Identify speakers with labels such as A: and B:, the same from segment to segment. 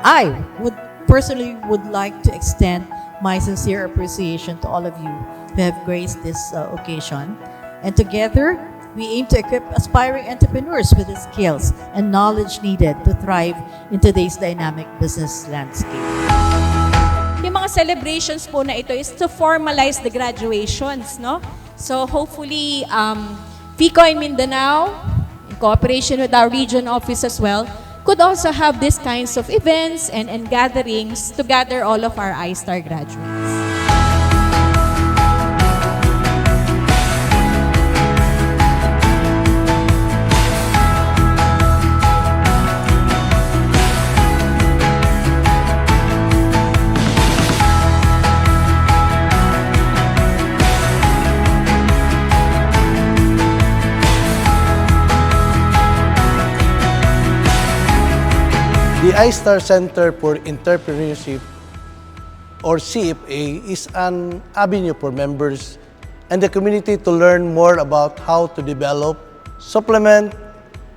A: I personally would like to extend my sincere appreciation to all of you who have graced this occasion. And together, we aim to equip aspiring entrepreneurs with the skills and knowledge needed to thrive in today's dynamic business landscape.
B: Yung mga celebrations po na ito is to formalize the graduations, no? So hopefully, FICO in Mindanao, in cooperation with our region office as well, could also have these kinds of events and gatherings to gather all of our I-STAR graduates.
C: The I-STAR Center for Entrepreneurship, or CFA, is an avenue for members and the community to learn more about how to develop, supplement,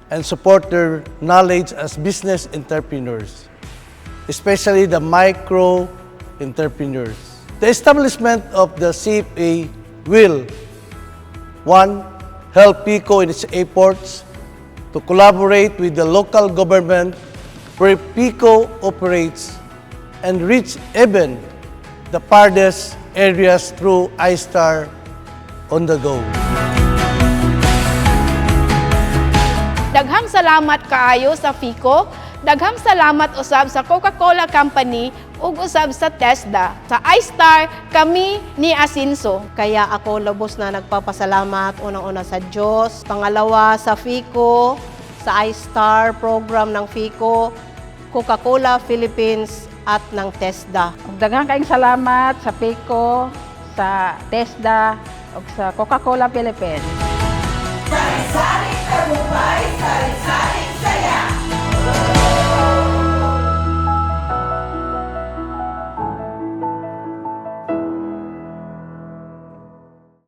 C: and support their knowledge as business entrepreneurs, especially the micro-entrepreneurs. The establishment of the CFA will, 1. Help PICO in its efforts to collaborate with the local government where PICO operates and reach even the farthest areas through I-STAR on the go.
D: Daghang salamat kaayo sa FICO, daghang salamat usab sa Coca-Cola Company ug usab sa TESDA. Sa I-STAR kami ni Asinso. Kaya ako lubos na nagpapasalamat unang-una sa Diyos, pangalawa sa FICO, sa I-STAR program ng FICO, Coca-Cola Philippines at ng TESDA.
E: Daghang kaayong salamat sa PICO, sa TESDA, ug sa Coca-Cola Philippines.